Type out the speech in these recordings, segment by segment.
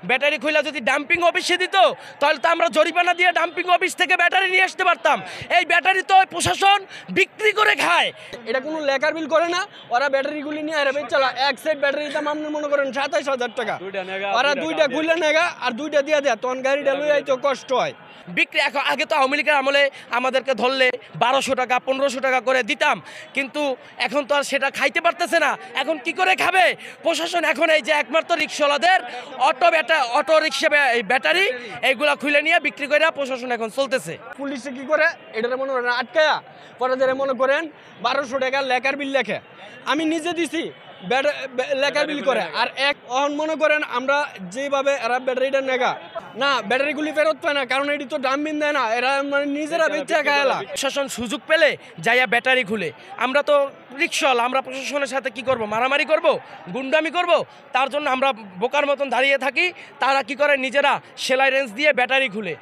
Battery খুলে যদি dumping অফিসে দিত তাহলে তো আমরা জরিমানা দিয়ে ডাম্পিং অফিস থেকে ব্যাটারি নিয়ে আসতে পারতাম। এই ব্যাটারি তো প্রশাসন বিক্রি করে খায়। এটা কোনো লেখার বিল করে না, ওরা ব্যাটারিগুলি নিয়ে আরে চালা। এক সেট ব্যাটারির দাম আপনি মনে করেন 27,000 টাকা, ওরা দুইটা খুলে নেগা আর দুইটা দিয়ে দেয়, তখন গাড়িটা লই আইতে কষ্ট হয়। বিক্রি এখন আগে তো আওয়ামী লীগের আমলে আমাদেরকে ধরলে 1200 টাকা 1500 টাকা করে দিতাম, কিন্তু এখন তো আর সেটা খাইতে পারতেছে না। এখন কি করে খাবে প্রশাসন? এখন এই যে একমাত্র রিক্সাওয়ালাদের অটো রিক্সা ব্যাটারি এইগুলা খুলে নিয়ে বিক্রি করে প্রশাসন এখন চলতেছে। পুলিশে কি করে এটা মনে করেন আটকায়া পরে মনে করেন 1200 টাকা লেখার বিল লেখে। আমি নিজে দিছি লেখার বিল করে, আর এক মনে করেন আমরা যেভাবে এরা ব্যাটারিটা নেগা না, ব্যাটারিগুলি ফেরত পায় না, কারণ এটি তো দাম বিন দেয় না, এরা মানে নিজেরা বেচে খায়লা। প্রশাসন সুযোগ পেলে যাইয়া ব্যাটারি খুলে, আমরা তো রিক্সাওয়ালা, আমরা প্রশাসনের সাথে কি করব? মারামারি করব, গুন্ডামি করব? তার জন্য আমরা বোকার মতন দাঁড়িয়ে থাকি। তারা কি করে? নিজেরা সেলাই রেঞ্জ দিয়ে ব্যাটারি খুলে।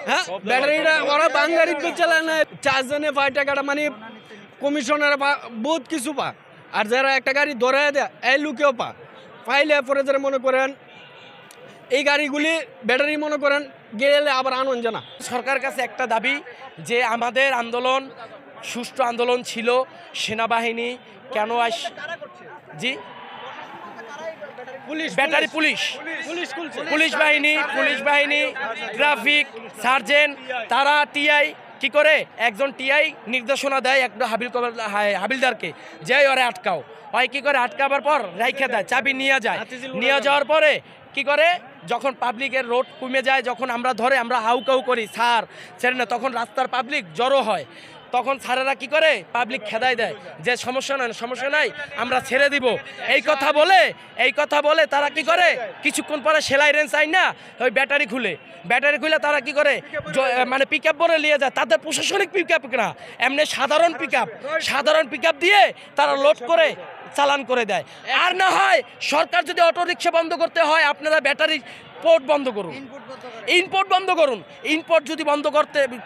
হ্যাঁ, ব্যাটারিটা ওরা বাঙ্গারি চালায় না, 4 জনে 5 টাকাটা মানে কমিশনের বহুত কিছু পা। আর যারা একটা গাড়ি ধরে দেয় এই লোকেও পাইলে পরে যারা মনে করেন এই গাড়িগুলি ব্যাটারি মনে করেন গেলে আবার আনন্দ জানা। সরকারের কাছে একটা দাবি যে আমাদের আন্দোলন সুষ্ঠু আন্দোলন ছিল, সেনাবাহিনী কেন জি ব্যাটারি পুলিশ বাহিনী ট্রাফিক সার্জেন্ট তারা টিআই কি করে? একজন টিআই নির্দেশনা দেয় একটা হাবিলদারকে যে ওরে আটকাও, হয় কি করে? আটকাবার পর রাইখা দেয়, চাবি নিয়ে যাওয়ার পরে কি করে? যখন পাবলিকের রোড কমে যায়, যখন আমরা আমরা হাউকাউ করি স্যার ছেড়ে না, তখন রাস্তার পাবলিক জড়ো হয়, তখন স্যারেরা কি করে? পাবলিক খেদাই দেয় যে সমস্যা নাই আমরা ছেড়ে দিব। এই কথা বলে তারা কি করে? কিছুক্ষণ পরে সেলাই রেঞ্জ আই না ওই ব্যাটারি খুলে তারা কি করে? মানে পিক আপ বলে নিয়ে যায়। তাদের প্রশাসনিক পিক আপ না, এমনি সাধারণ পিক আপ দিয়ে তারা লোড করে চালান করে দেয়। আর না হয় সরকার যদি অটো রিক্সা বন্ধ করতে হয়, আপনারা ব্যাটারি ইনপোর্ট বন্ধ করুন। ইনপোর্ট যদি বন্ধ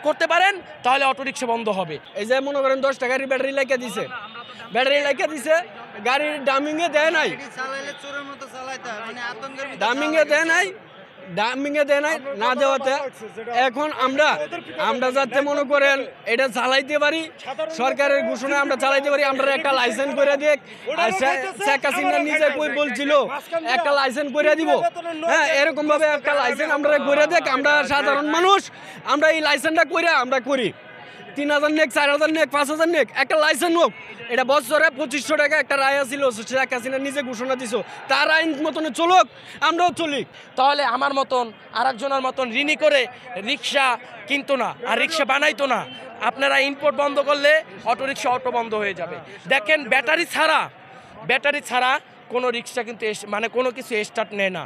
করতে পারেন তাহলে অটো রিক্সা বন্ধ হবে। এই যে মনে করেন 10 টাকার ব্যাটারি লাগিয়ে দিছে, গাড়ির ডামিংয়ে দেয় নাই, ডামিংয়ে দেয় নাই না দেওয়াতে এখন আমরা যাতে মনে করেন এটা চালাইতে পারি, সরকারের ঘোষণায় আমরা চালাইতে পারি, আমরা একটা লাইসেন্স করে দিই। শেখ হাসিনা নিজে বলছিল একটা লাইসেন্স করে দিব। হ্যাঁ, এরকম ভাবে একটা লাইসেন্স আমরা করে দেখ, আমরা সাধারণ মানুষ আমরা এই লাইসেন্সটা আমরা করি। 3,000 নেক, 4,000 নেক, 5,000 নেক, একটা লাইসেন্স হোক। এটা বছরে 2500 টাকা একটা রায় ছিল, শেখ হাসিনা নিজে ঘোষণা দিছ, তার আইন মতন চলুক, আমরাও চলি। তাহলে আমার মতন আর একজনের মতন ঋণী করে রিক্সা কিনতো না আর রিক্সা বানাইতো না। আপনারা ইনপোর্ট বন্ধ করলে অটো বন্ধ হয়ে যাবে। দেখেন ব্যাটারি ছাড়া কোনো রিক্সা কিন্তু মানে কোনো কিছু স্টার্ট নেয় না।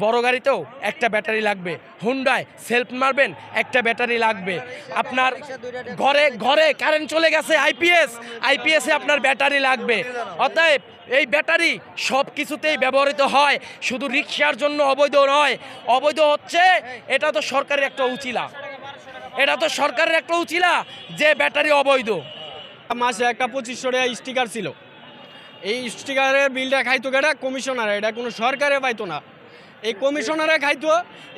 বড় গাড়িতেও একটা ব্যাটারি লাগবে, হুন্ডায় সেলফ মারবেন একটা ব্যাটারি লাগবে, আপনার ঘরে কারেন্ট চলে গেছে আইপিএসে আপনার ব্যাটারি লাগবে। অতএব এই ব্যাটারি সব কিছুতেই ব্যবহৃত হয়, শুধু রিক্সার জন্য অবৈধ নয়। অবৈধ হচ্ছে এটা তো সরকারের একটা উচিলা যে ব্যাটারি অবৈধ। মাসে একটা 2500 টাকা স্টিকার ছিল, এই স্টিকারের বিলটা খাইতো কেটা? কমিশনার, এটা কোনো সরকারে পাইতো না, এই কমিশনারে খাইতো।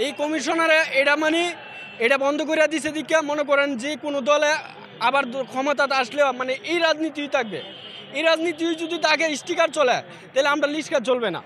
এই কমিশনারে এটা বন্ধ করে দিছে দিকে মনে করেন যে কোনো দলে আবার ক্ষমতাতে আসলে মানে এই রাজনীতি থাকবে। এই রাজনীতি যদি তাকে স্টিকার চলে তাহলে আমরা লিস্কার চলবে না।